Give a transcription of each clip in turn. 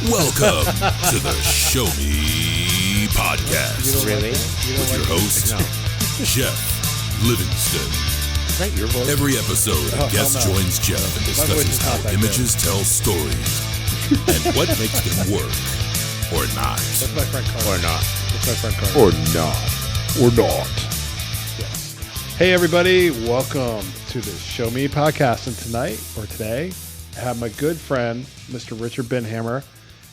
Welcome to the Show Me Podcast. Really? With your host, Geoff Livingston. Is that your voice? Every episode, a guest joins Geoff and discusses how images tell stories and what makes them work or not. That's my friend Carter. Or not. That's my friend Carter. Or not. Or not. Yes. Hey, everybody. Welcome to the Show Me Podcast. And today, I have my good friend, Mr. Richard Binhammer.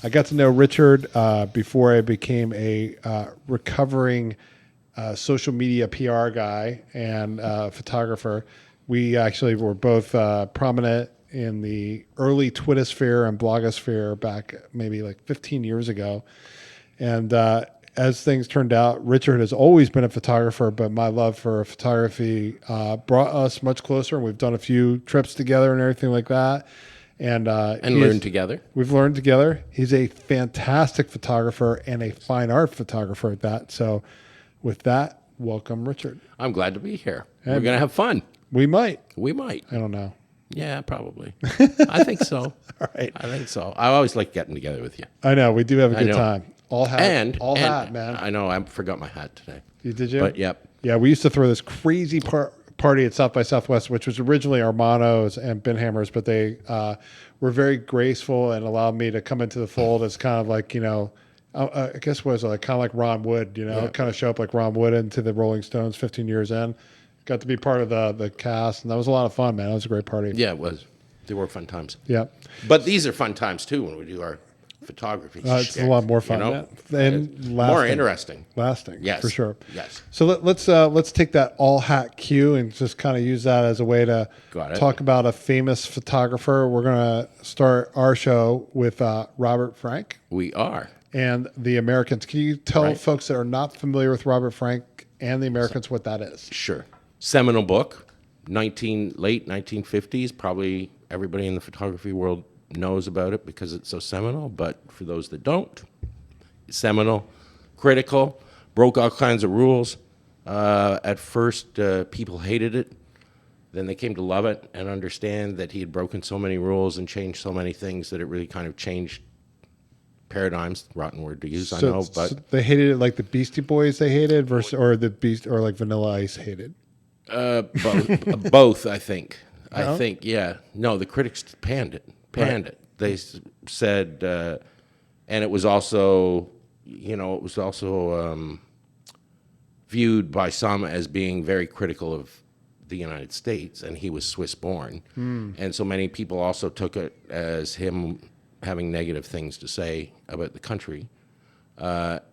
I got to know Richard before I became a recovering social media PR guy and photographer. We actually were both prominent in the early Twittersphere and blogosphere back maybe like 15 years ago. And as things turned out, Richard has always been a photographer, but my love for photography brought us much closer. And we've done a few trips together and everything like that. And learned together. We've learned together. He's a fantastic photographer and a fine art photographer at that. So with that, welcome, Richard. I'm glad to be here. And we're going to have fun. We might. We might. I don't know. Yeah, probably. I think so. All right. I think so. I always like getting together with you. I know. We do have a good time. All hat, And man. I know. I forgot my hat today. Did you? But, yep. Yeah, we used to throw this crazy party at South by Southwest, which was originally Armanos and Binhammers, but they were very graceful and allowed me to come into the fold as kind of like, I guess was like kind of like Ron Wood, kind of show up like Ron Wood into the Rolling Stones 15 years in. Got to be part of the cast, and that was a lot of fun, man. It was a great party. Yeah, it was. They were fun times. Yeah. But these are fun times, too, when we do our photography. It's a lot more fun. And more interesting. Lasting, yes, for sure. Yes. So let's take that all hat cue and just kind of use that as a way to talk about a famous photographer. We're going to start our show with Robert Frank. We are. And the Americans. Can you tell folks that are not familiar with Robert Frank and the Americans what that is? Sure. Seminal book, late 1950s. Probably everybody in the photography world knows about it because it's so seminal, but for those that don't, seminal, critical, broke all kinds of rules. At first, people hated it. Then they came to love it and understand that he had broken so many rules and changed so many things that it really kind of changed paradigms. Rotten word to use, I know, but so they hated it like the Beastie Boys they hated versus or like Vanilla Ice hated. Both, I think. I think, yeah. No, the critics panned it. They said, and it was also, viewed by some as being very critical of the United States, and he was Swiss-born. And so many people also took it as him having negative things to say about the country.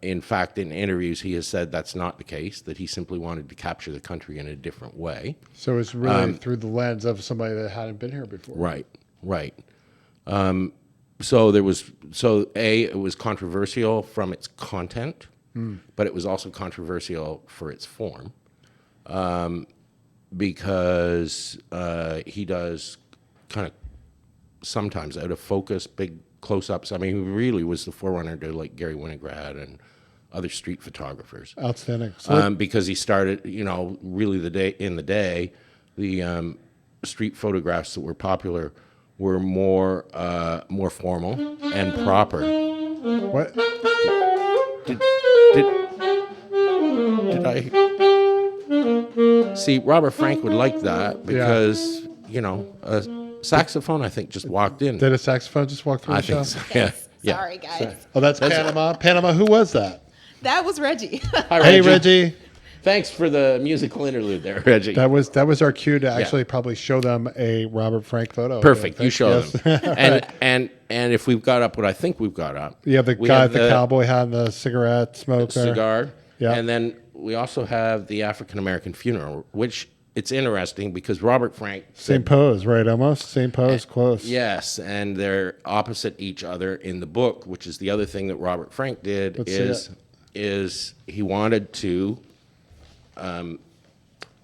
In fact, in interviews, he has said that's not the case, that he simply wanted to capture the country in a different way. So it's really through the lens of somebody that hadn't been here before. Right. It was controversial from its content, but it was also controversial for its form, because he does kind of sometimes out of focus, big close-ups. I mean, he really was the forerunner to like Gary Winograd and other street photographers. Outstanding. So because he started, really the street photographs that were popular were more formal and proper. What? Did I see? Robert Frank would like that because a saxophone I think just walked in. Did a saxophone just walk through the show? I think so. Yeah. Sorry, guys. Oh, that's Panama. Panama. Who was that? That was Reggie. Hi, Reggie. Hey, Reggie. Thanks for the musical interlude there, Reggie. That was our cue to actually probably show them a Robert Frank photo. Perfect. You show them. And if we've got up what I think we've got up. Yeah, the guy with the cowboy hat and the cigarette smoker. Cigar. Yeah. And then we also have the African-American funeral, which it's interesting because Robert Frank... Same pose, right? Almost. Same pose, close. Yes, and they're opposite each other in the book, which is the other thing that Robert Frank did is he wanted to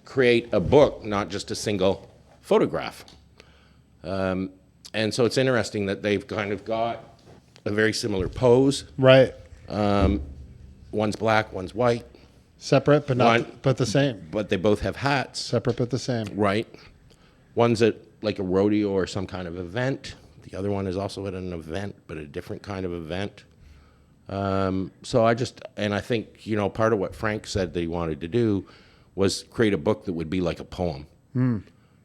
create a book, not just a single photograph. And so it's interesting that they've kind of got a very similar pose. Right. One's black, one's white. Separate, but the same. But they both have hats. Separate, but the same. Right. One's at like a rodeo or some kind of event. The other one is also at an event, but a different kind of event. So I think, part of what Frank said that he wanted to do was create a book that would be like a poem, and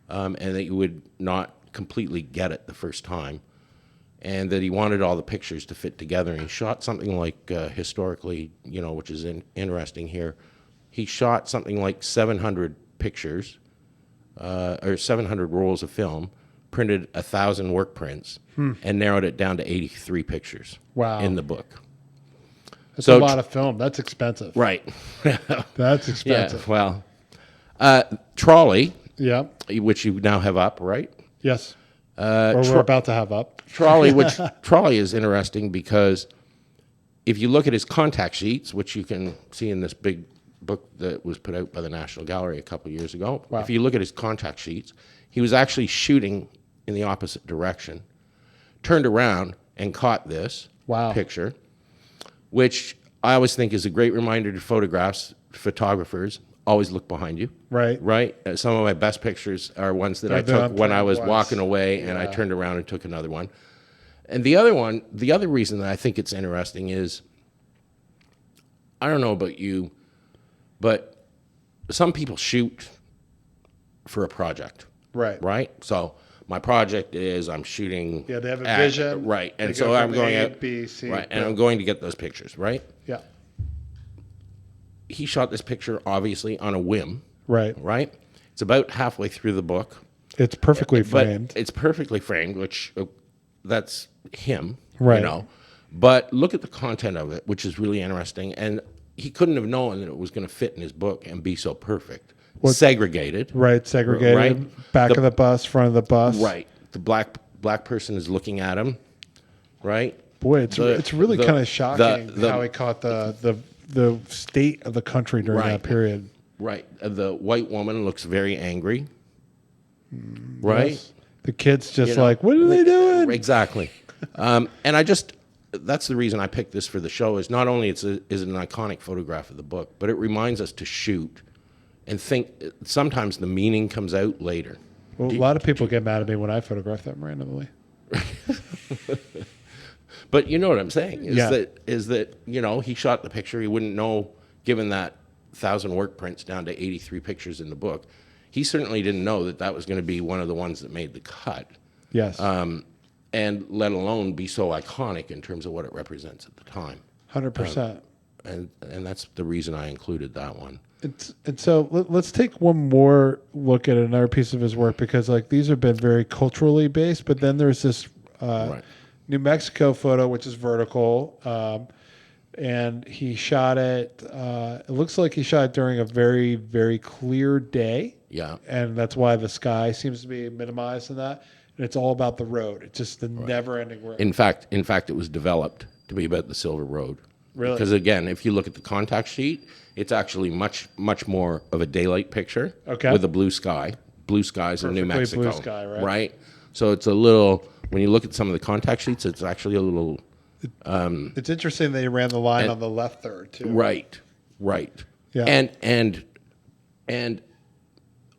that you would not completely get it the first time, and that he wanted all the pictures to fit together. And he shot something like, historically, which is interesting here, he shot something like 700 pictures, or 700 rolls of film, printed 1,000 work prints, and narrowed it down to 83 pictures. Wow. In the book. That's a lot of film. That's expensive. Right. That's expensive. Yeah, well, Trolley, Yeah. which you now have up, right? Yes. Or we're about to have up. Trolley is interesting because if you look at his contact sheets, which you can see in this big book that was put out by the National Gallery a couple of years ago, Wow. if you look at his contact sheets, he was actually shooting in the opposite direction, turned around and caught this picture, which I always think is a great reminder to photographers, always look behind you. Right. Right? Some of my best pictures are ones that I took when I was walking away and I turned around and took another one. And the other reason that I think it's interesting is, I don't know about you, but some people shoot for a project. Right. Right? So my project is I'm shooting. Yeah, they have a vision. Right. And They so go I'm from going A, out. B, C, right. And I'm going to get those pictures, right? Yeah. He shot this picture obviously on a whim. Right. Right? It's about halfway through the book. It's perfectly framed. But it's perfectly framed, which that's him. Right. But look at the content of it, which is really interesting. And he couldn't have known that it was going to fit in his book and be so perfect. Segregated. Right, segregated. Right. Back of the bus, front of the bus. Right. The black person is looking at him. Right. Boy, it's really kind of shocking how he caught the state of the country during that period. Right. The white woman looks very angry. Right. Yes. The kid's just like, what are they doing? Exactly. And that's the reason I picked this for the show, is not only is an iconic photograph of the book, but it reminds us to shoot and think. Sometimes the meaning comes out later. Well, a lot of people get mad at me when I photograph them randomly. But you know what I'm saying is that he shot the picture. He wouldn't know, given that 1,000 work prints down to 83 pictures in the book. He certainly didn't know that was going to be one of the ones that made the cut. Yes. And let alone be so iconic in terms of what it represents at the time. 100%. And that's the reason I included that one. And so let's take one more look at another piece of his work, because these have been very culturally based, but then there's this New Mexico photo, which is vertical, and he shot it. It looks like he shot it during a very, very clear day. Yeah. And that's why the sky seems to be minimized in that. And it's all about the road. It's just the never-ending road. In fact, it was developed to be about the Silver Road. Really? Because again, if you look at the contact sheet, it's actually much, much more of a daylight picture. Okay. With a blue sky. Blue skies in New Mexico. Blue sky, right? Right. So it's a little. When you look at some of the contact sheets, it's actually a little. It's interesting that he ran the line on the left third too. Right. Yeah. And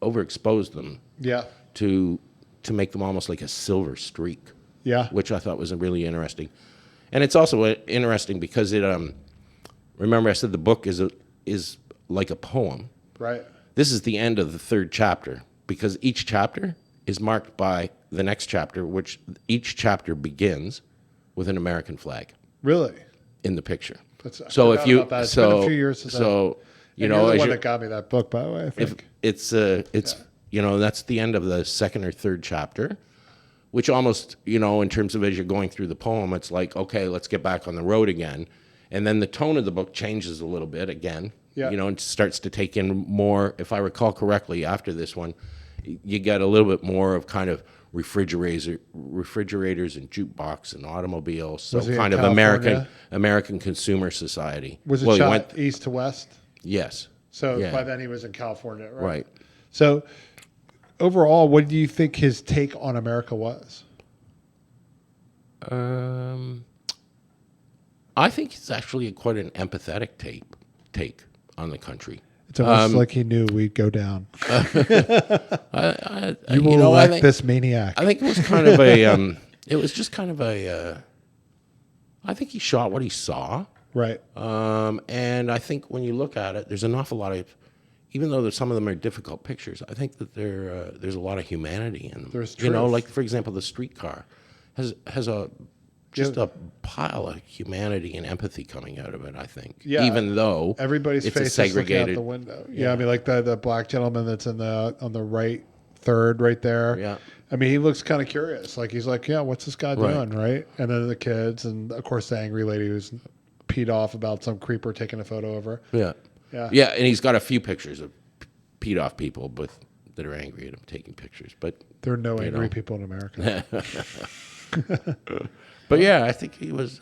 overexposed them. Yeah. To make them almost like a silver streak. Yeah. Which I thought was really interesting. And it's also interesting because it. Remember, I said the book is like a poem. Right. This is the end of the third chapter, because each chapter is marked by the next chapter, which each chapter begins with an American flag. Really? In the picture. It's been a few years since you're the one that got me that book, by the way. I think it's that's the end of the second or third chapter, which almost in terms of as you're going through the poem, it's like, okay, let's get back on the road again, and then the tone of the book changes a little bit again. Yeah. And starts to take in more. If I recall correctly, after this one, you get a little bit more of kind of refrigerators and jukebox and automobiles. So kind of American consumer society. Was it shot east to west? Yes. So by then he was in California, right? Right. So overall, what do you think his take on America was? I think it's actually quite an empathetic take on the country. It's almost like he knew we'd go down. You will elect this maniac. I think it was kind of It was just kind of I think he shot what he saw. Right. And I think when you look at it, there's an awful lot of, even though some of them are difficult pictures, I think that there's a lot of humanity in them. There's you know, truth. like for example, the streetcar has a pile of humanity and empathy coming out of it. I think, even though everybody's it's face a segregated is looking out the window. Yeah, I mean, like the black gentleman that's on the right third right there. Yeah. I mean, he looks kind of curious. Like he's like, yeah, what's this guy Right. doing, right? And then the kids, and of course the angry lady who's peed off about some creeper taking a photo of her. Yeah. Yeah. Yeah, and he's got a few pictures of peed off people that are angry at him taking pictures. But There are no angry people in America. But yeah, I think he was.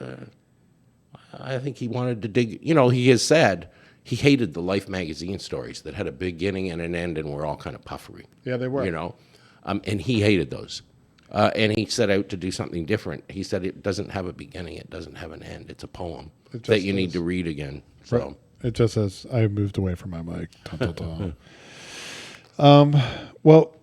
I think he wanted to dig. You know, he has said he hated the Life magazine stories that had a beginning and an end and were all kind of puffery. Yeah, they were. You know, and he hated those. And he set out to do something different. He said it doesn't have a beginning, it doesn't have an end. It's a poem that you need to read again. So. Right. It just says, I moved away from my mic. Well,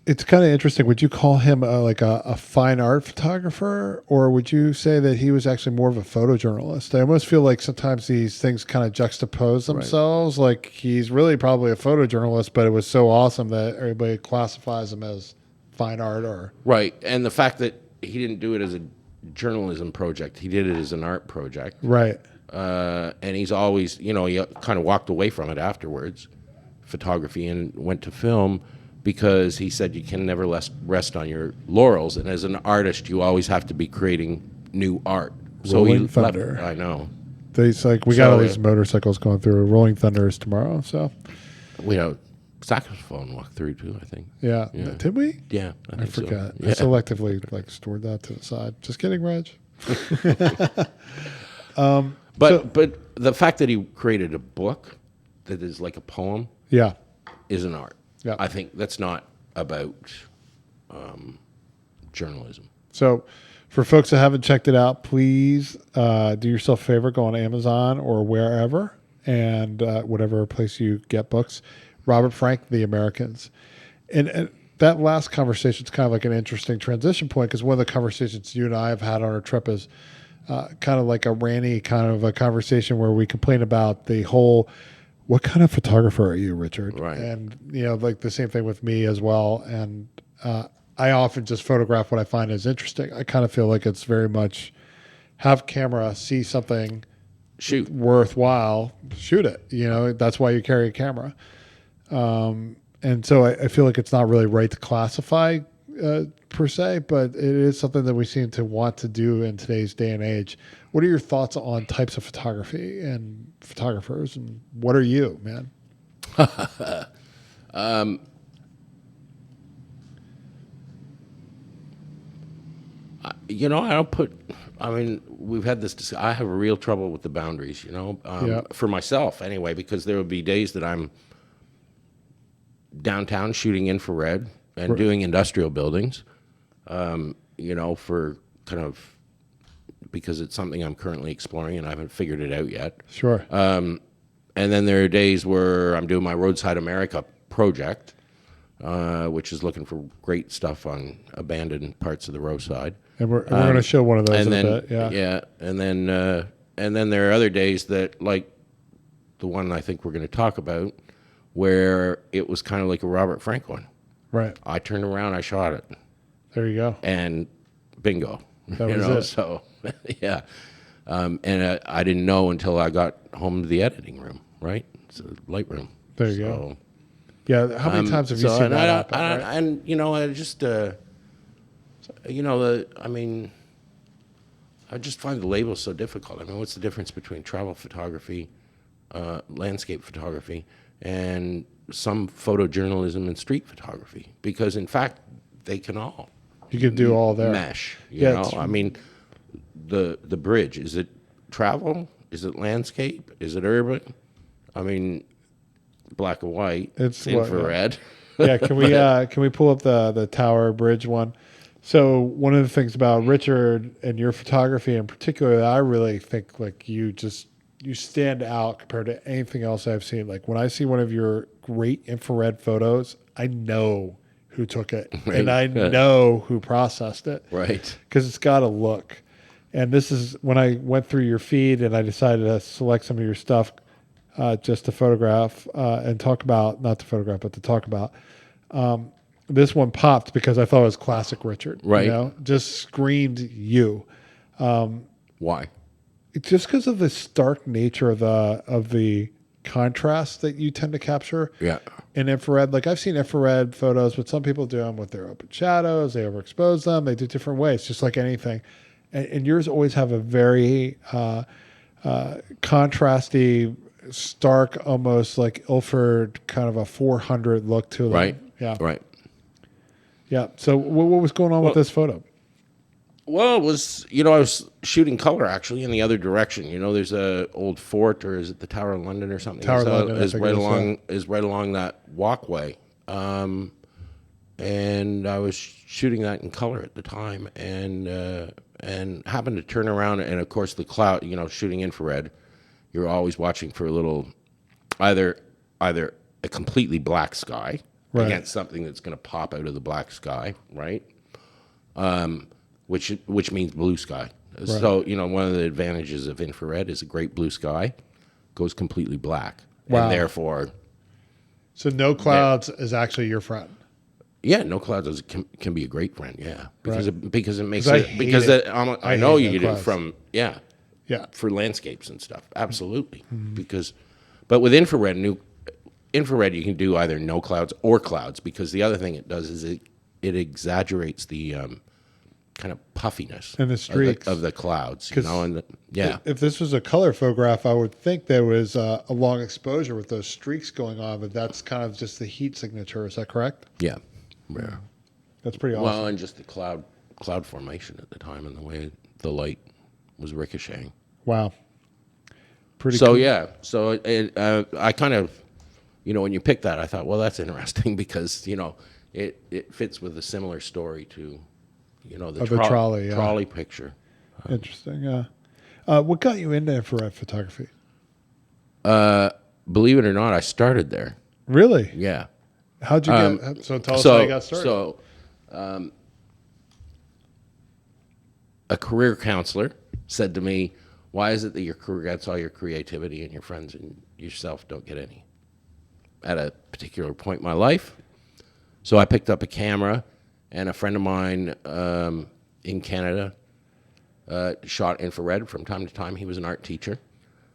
it's kind of interesting. Would you call him like a fine art photographer, or would you say that he was actually more of a photojournalist? I almost feel like sometimes these things kind of juxtapose themselves. Right. Like he's really probably a photojournalist, but it was so awesome that everybody classifies him as fine art or... Right. And the fact that he didn't do it as a journalism project, he did it as an art project. Right. And he's always, you know, he kind of walked away from it afterwards, photography, and went to film because he said you can never rest on your laurels. And as an artist, you always have to be creating new art. Rolling Thunder. Left, I know. It's like we got all these motorcycles going through. Rolling Thunder is tomorrow, so. We have saxophone walk through too, I think. Yeah. Did we? Yeah. I forgot. So. Yeah. I selectively stored that to the side. Just kidding, Reg. But the fact that he created a book that is like a poem, is an art. Yeah, I think that's not about journalism. So, for folks that haven't checked it out, please do yourself a favor, go on Amazon or wherever, and whatever place you get books. Robert Frank, The Americans, and that last conversation is kind of like an interesting transition point because one of the conversations you and I have had on our trip is. Kind of like a ranty kind of a conversation where we complain about the whole, what kind of photographer are you, Richard? Right. And, you know, like the same thing with me as well. And I often just photograph what I find is interesting. I kind of feel like it's very much have camera, see something shoot worthwhile, shoot it. You know, that's why you carry a camera. And so I feel like it's not really right to classify per se, but it is something that we seem to want to do in today's day and age. What are your thoughts on types of photography and photographers, and what are you, man? You know, I mean, we've had this, I have a real trouble with the boundaries, you know, for myself anyway, because there would be days that I'm downtown shooting infrared and doing industrial buildings, you know, for kind of, because it's something I'm currently exploring and I haven't figured it out yet. Sure. And then there are days where I'm doing my Roadside America project, which is looking for great stuff on abandoned parts of the roadside. And we're going to show one of those in a bit. Yeah. Yeah. And then there are other days that, like the one I think we're going to talk about, where it was kind of like a Robert Frank one. Right. I turned around, I shot it. There you go. And bingo. That was it. So, yeah. And I didn't know until I got home to the editing room, right? It's a Lightroom. There you go. Yeah. How many times have you seen that happen? Right? And, you know, I just, you know, I just find the labels so difficult. I mean, what's the difference between travel photography, landscape photography, and some photojournalism and street photography? Because in fact, they can all. You can do all there. Mesh. You know, I mean, the bridge, is it travel? Is it landscape? Is it urban? I mean, black and white. It's infrared. Yeah. Can we pull up the Tower Bridge one? So one of the things about Richard and your photography in particular that I really think like you stand out compared to anything else I've seen. Like when I see one of your great infrared photos, I know who took it, Right. and I know who processed it. Right. Because it's got to look. And this is when I went through your feed and I decided to select some of your stuff just to photograph and talk about, not to photograph, but to talk about. This one popped because I thought it was classic Richard. Right. You know, just screamed you. Why? Just because of the stark nature of the contrast that you tend to capture. Yeah. In infrared, like I've seen infrared photos, but some people do them with their open shadows. They overexpose them. They do different ways, just like anything. And yours always have a very contrasty, stark, almost like Ilford kind of a 400 look to them. Right. Yeah. Right. Yeah. So what was going on with this photo? Well, it was, I was shooting color actually in the other direction. There's a old fort, or is it the Tower of London or something? Tower of London, I is think right it is, along is right along that walkway, and I was shooting that in color at the time, and happened to turn around, and of course the cloud, shooting infrared, you're always watching for a little, either a completely black sky against something that's going to pop out of the black sky, right? Which means blue sky. Right. So, one of the advantages of infrared is a great blue sky goes completely black. Wow. And therefore... So no clouds is actually your friend. Yeah, no clouds can be a great friend, yeah. Because it makes I know you no get it from, yeah, for landscapes and stuff. Absolutely. Mm-hmm. But with infrared you can do either no clouds or clouds, because the other thing it does is it exaggerates the... kind of puffiness and the streaks of the clouds, If this was a color photograph, I would think there was a long exposure with those streaks going on, but that's kind of just the heat signature. Is that correct? Yeah. That's pretty awesome. Well, and just the cloud formation at the time and the way the light was ricocheting. Wow. Pretty. So cool. yeah, so I kind of, when you picked that, I thought, well, that's interesting because it fits with a similar story to. The trolley picture. Interesting, yeah. What got you into infrared photography? Believe it or not, I started there. Really? Yeah. How'd you get... So tell us how you got started. So, a career counselor said to me, why is it that your career gets all your creativity and your friends and yourself don't get any? At a particular point in my life. So I picked up a camera, and a friend of mine in Canada shot infrared from time to time. He was an art teacher.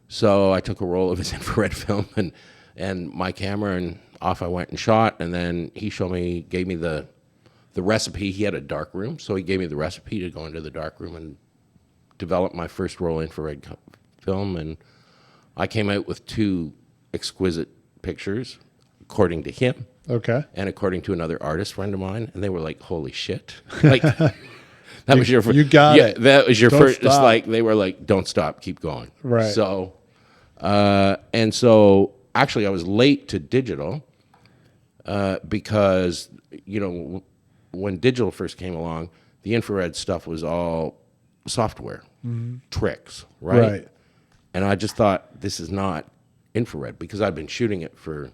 So I took a roll of his infrared film and my camera, and off I went and shot. And then he gave me the recipe. He had a dark room, so he gave me the recipe to go into the dark room and develop my first roll infrared film. And I came out with 2 exquisite pictures, according to him. Okay. And according to another artist friend of mine, and they were like, "Holy shit!" Like that was your first. You got it. That was your Don't first. Stop. It's like they were like, "Don't stop, keep going." Right. So, so actually, I was late to digital because when digital first came along, the infrared stuff was all software tricks, right? And I just thought, this is not infrared, because I've been shooting it for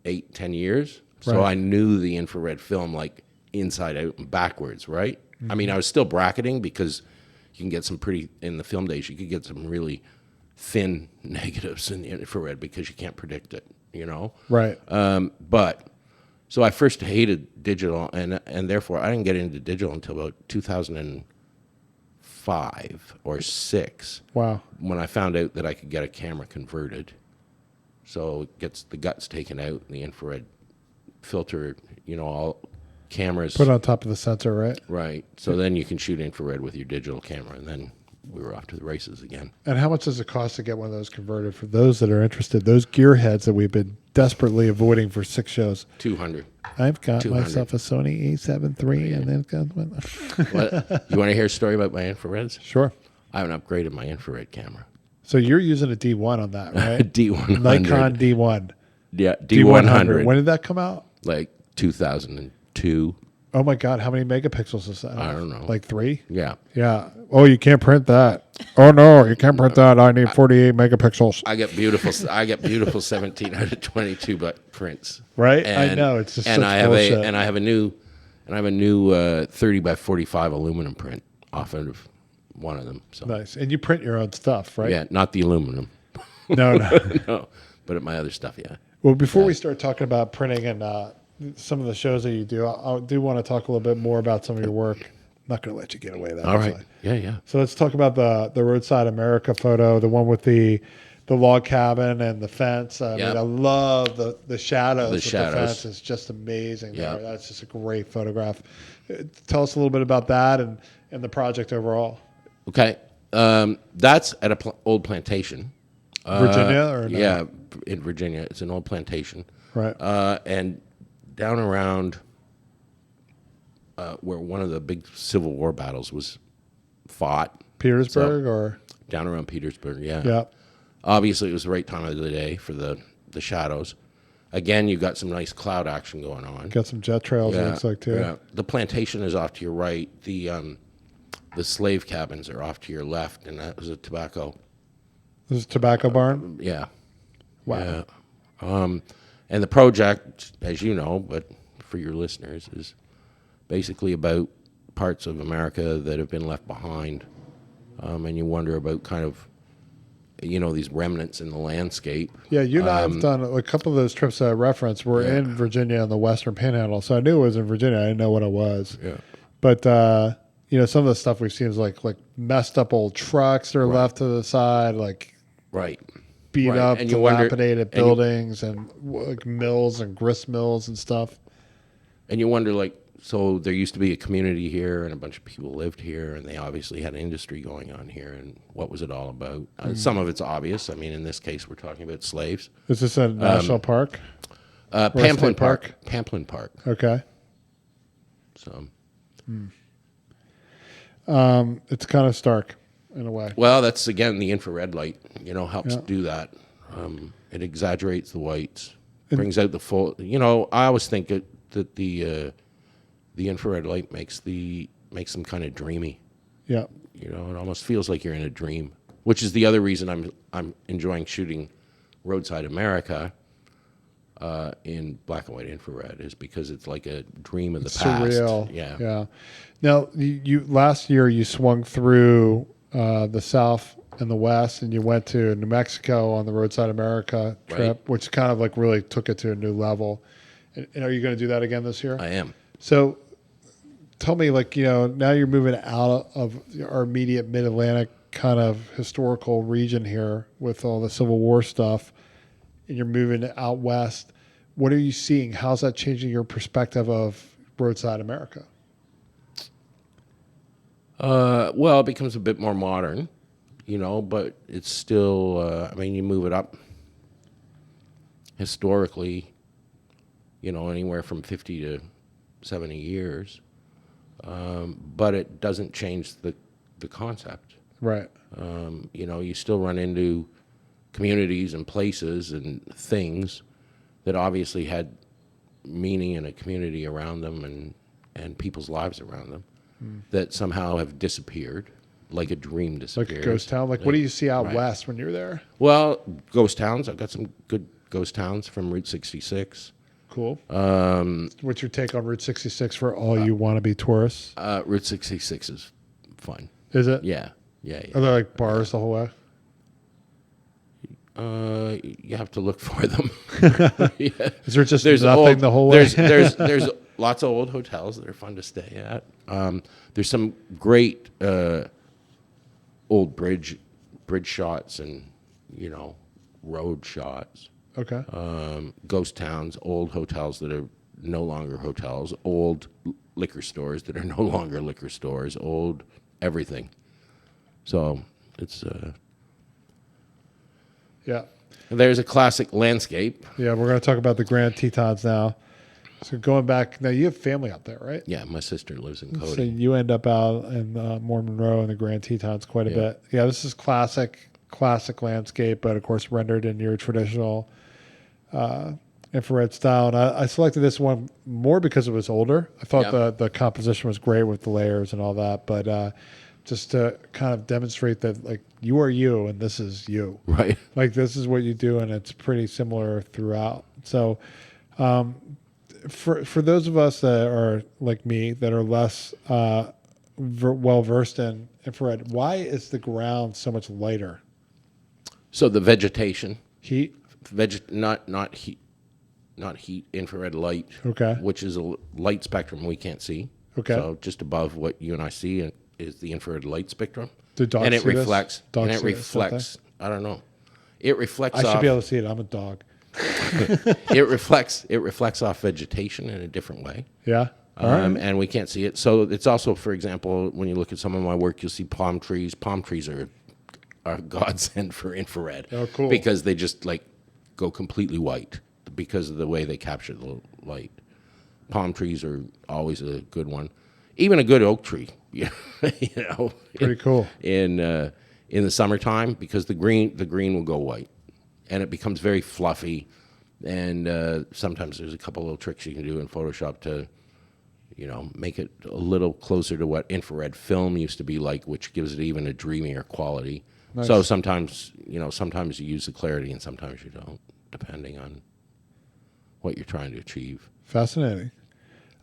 8-10 years, so I knew the infrared film like inside out and backwards, right? I mean, I was still bracketing, because you can get some in the film days, you could get some really thin negatives in the infrared because you can't predict it, Right. But so I first hated digital, and therefore I didn't get into digital until about 2005 or 6. Wow. When I found out that I could get a camera converted. So it gets the guts taken out, and the infrared filter, all cameras. Put on top of the sensor, right? Right. So then you can shoot infrared with your digital camera, and then we were off to the races again. And how much does it cost to get one of those converted for those that are interested? Those gearheads that we've been desperately avoiding for 6 shows. $200. I've got myself a Sony A7 III, and then got one. You want to hear a story about my infrareds? Sure. I haven't upgraded my infrared camera. So you're using a D1 on that, right? D100. Nikon D1. Yeah, D100. When did that come out? Like 2002. Oh my God, how many megapixels is that? I don't know. Like 3? Yeah. Yeah. Oh, you can't print that. Oh no, you can't print that. I need 48 megapixels. I get beautiful 17 out of 22 but prints. Right? I know, it's just and such I have bullshit. I have a new 30 by 45 aluminum print off of one of them. So Nice. And you print your own stuff, right? yeah, not the aluminum. No. No, but at my other stuff, yeah. Well, before we start talking about printing and some of the shows that you do, I do want to talk a little bit more about some of your work. I'm not going to let you get away that All right. easily. Yeah. So let's talk about the Roadside America photo, the one with the log cabin and the fence. I mean, I love the shadows. The with shadows. The fence is just amazing. Yeah. That's just a great photograph. Tell us a little bit about that and the project overall. Okay. That's at an old plantation. Virginia or no? Yeah, in Virginia. It's an old plantation. Right. And down around where one of the big Civil War battles was fought. Petersburg or? Down around Petersburg, yeah. Yeah. Obviously, it was the right time of the day for the shadows. Again, you've got some nice cloud action going on. Got some jet trails, it looks like, too. Yeah. The plantation is off to your right. The slave cabins are off to your left, and that was a tobacco. This is Tobacco Barn? Yeah. Wow. Yeah. And the project, as you know, but for your listeners, is basically about parts of America that have been left behind. And you wonder about kind of, these remnants in the landscape. Yeah, you and I have done a couple of those trips that I referenced were in Virginia and the Western Panhandle. So I knew it was in Virginia. I didn't know what it was. Yeah. But, some of the stuff we've seen is like messed up old trucks that are left to the side, like Right. beat Right. up, And you wonder- dilapidated buildings and like mills and grist mills and stuff. And you wonder, so there used to be a community here and a bunch of people lived here and they obviously had an industry going on here, and what was it all about? Some of it's obvious. I mean, in this case, we're talking about slaves. Is this a national park? Pamplin State Park? Pamplin Park. Okay. So, It's kind of stark in a way. well, that's, again, the infrared light, helps do that. It exaggerates the whites, brings out the full, I always think that the infrared light makes them kind of dreamy. Yeah. It almost feels like you're in a dream, which is the other reason I'm enjoying shooting Roadside America in black and white infrared, is because it's like a dream of the past. Surreal. Yeah. Yeah. Now, you last year you swung through the South and the West, and you went to New Mexico on the Roadside America trip, Right. which kind of like really took it to a new level. And are you going to do that again this year? I am. So tell me, now you're moving out of our immediate mid-Atlantic kind of historical region here with all the Civil War stuff, and you're moving out west. What are you seeing? How's that changing your perspective of Roadside America? Well, it becomes a bit more modern, but it's still, you move it up historically, anywhere from 50 to 70 years. But it doesn't change the concept. Right. You still run into communities and places and things that obviously had meaning in a community around them and people's lives around them that somehow have disappeared, like a dream disappears. Like a ghost town? Like, what do you see out Right. west when you're there? Well, ghost towns. I've got some good ghost towns from Route 66. Cool. What's your take on Route 66 for all you wannabe tourists? Route 66 is fun. Is it? Yeah. Are there like bars the whole way? You have to look for them. Yeah. Is there just nothing the whole way? There's lots of old hotels that are fun to stay at. There's some great old bridge shots and road shots. Okay. Ghost towns, old hotels that are no longer hotels, old liquor stores that are no longer liquor stores, old everything. So it's Yeah. there's a classic landscape. Yeah, we're going to talk about the Grand Tetons now. So going back, now you have family out there, right? Yeah, my sister lives in So Cody. you end up out in Mormon Row and the Grand Tetons quite a bit. Yeah, this is classic landscape, but of course rendered in your traditional infrared style. And I selected this one more because it was older. I thought Yeah. the composition was great with the layers and all that, but just to kind of demonstrate that like you are you and this is you. Right. Like this is what you do, and it's pretty similar throughout. So for those of us that are like me that are less well versed in infrared, why is the ground so much lighter? So the vegetation, Heat. not heat, infrared light, Okay. which is a light spectrum we can't see. Okay. So just above what you and I see is the infrared light spectrum. Do dogs and it see this? reflects. Dogs And it see this, don't they? reflects. I don't know. It reflects. I should off, be able to see it. I'm a dog. It reflects off vegetation in a different way. Yeah. All right. And we can't see it. So it's also, for example, when you look at some of my work, you'll see palm trees. Palm trees are a godsend for infrared. Oh, cool. Because they just like go completely white because of the way they capture the light. Palm trees are always a good one. Even a good oak tree, you know. Pretty cool. In the summertime, because the green will go white, and it becomes very fluffy. And sometimes there's a couple little tricks you can do in Photoshop to, you know, make it a little closer to what infrared film used to be like, which gives it even a dreamier quality. Nice. So sometimes you use the clarity, and sometimes you don't, depending on what you're trying to achieve. Fascinating.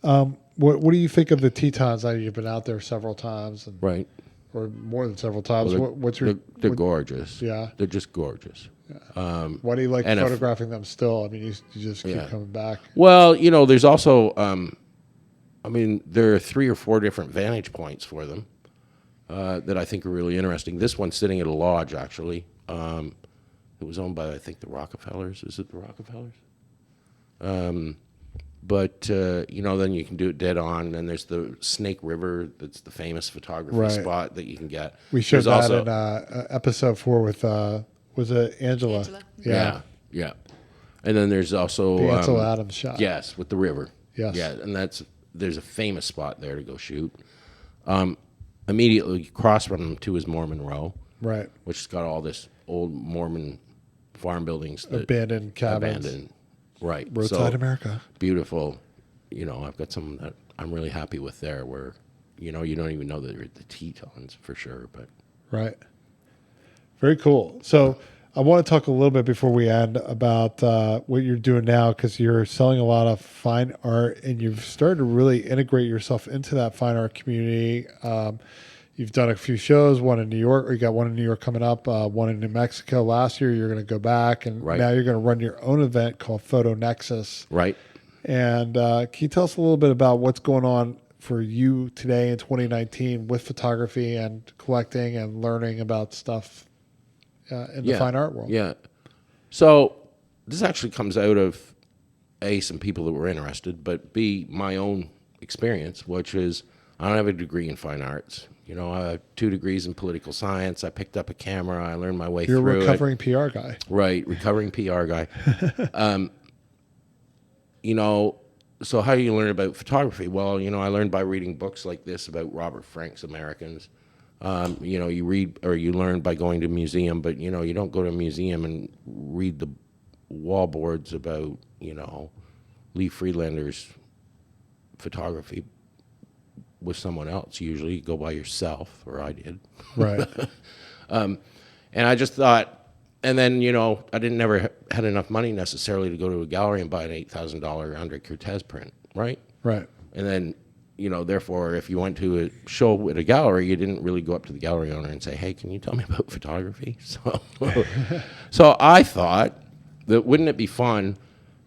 What do you think of the Tetons? I know you've been out there several times, and, Right. or more than several times. Well, What's your? they're gorgeous. Yeah. They're just gorgeous. Why do you like and if- photographing them still? I mean, you just keep Yeah. coming back. Well, you know, there's also, there are 3 or 4 different vantage points for them that I think are really interesting. This one's sitting at a lodge, actually. It was owned by, I think, the Rockefellers. Is it the Rockefellers? But then you can do it dead on. And there's the Snake River. That's the famous photography Right. spot that you can get. We showed There's that in episode 4 with was it Angela? Angela. Yeah. And then there's also The Ansel Adams shot. Yes, with the river. Yes. Yeah, and there's a famous spot there to go shoot. Immediately across from them too is Mormon Row, Right. which has got all this old Mormon farm buildings that Abandoned cabins. abandoned. Right. Roadside So, America. beautiful. You know, I've got some that I'm really happy with there where, you know, you don't even know that they're the Tetons for sure, but Right. Very cool. So I want to talk a little bit before we end about what you're doing now, because you're selling a lot of fine art and you've started to really integrate yourself into that fine art community. You've done a few shows, one in New York, or you got one in New York coming up, one in New Mexico last year. You're going to go back, and Right. now you're going to run your own event called PhotoNexus. right. And can you tell us a little bit about what's going on for you today in 2019 with photography and collecting and learning about stuff in the fine art world? Yeah. So this actually comes out of A, some people that were interested, but B, my own experience, which is I don't have a degree in fine arts. You know, I have 2 degrees in political science. I picked up a camera. I learned my way You're through a recovering PR guy. it. Right, recovering PR guy. You know, so how do you learn about photography? Well, you know, I learned by reading books like this about Robert Frank's Americans. You know, you read or you learn by going to a museum, but, you know, you don't go to a museum and read the wall boards about, you know, Lee Friedlander's photography with someone else. Usually you go by yourself, or I did. Right. And I just thought, and then, you know, I never had enough money necessarily to go to a gallery and buy an $8,000 Andre Cortez print, right? Right. And then, you know, therefore, if you went to a show at a gallery, you didn't really go up to the gallery owner and say, hey, can you tell me about photography? So I thought that wouldn't it be fun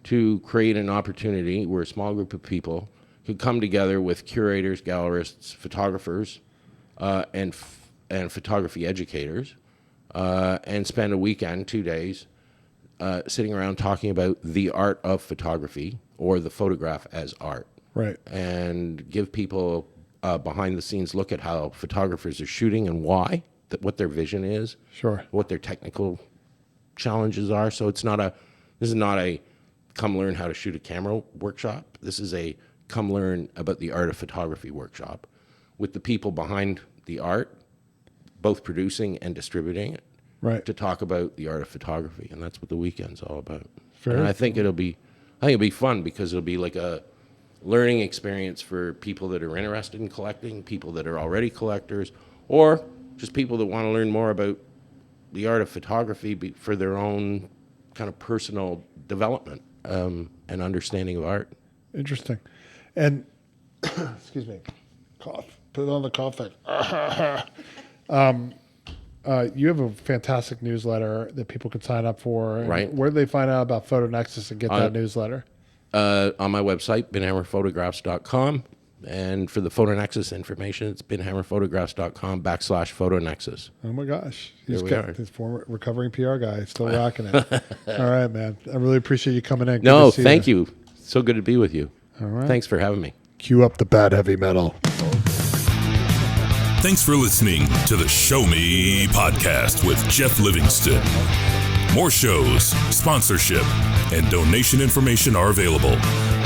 to create an opportunity where a small group of people could come together with curators, gallerists, photographers, and photography educators, and spend a weekend, 2 days, sitting around talking about the art of photography or the photograph as art. Right. And give people a behind-the-scenes look at how photographers are shooting and why, what their vision is, Sure. what their technical challenges are. So this is not a come learn how to shoot a camera workshop. This is a come learn about the art of photography workshop with the people behind the art, both producing and distributing it, Right. to talk about the art of photography. And that's what the weekend's all about. Very And I think it'll be I think it'll be fun because it'll be like a learning experience for people that are interested in collecting, people that are already collectors, or just people that want to learn more about the art of photography for their own kind of personal development and understanding of art. Interesting. And excuse me, cough. Put it on the cough thing. You have a fantastic newsletter that people can sign up for. Right. Where do they find out about PhotoNexus and get that newsletter? On my website, binhammerphotographs.com. And for the PhotoNexus information, it's binhammerphotographs.com/PhotoNexus. Oh my gosh. There we are. This former recovering PR guy, still rocking it. All right, man. I really appreciate you coming in. Good No, to see thank you. So good to be with you. All right. Thanks for having me. Cue up the bad heavy metal. Thanks for listening to the Show Me podcast with Geoff Livingston. More shows, sponsorship, and donation information are available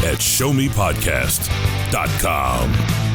at showmepodcast.com.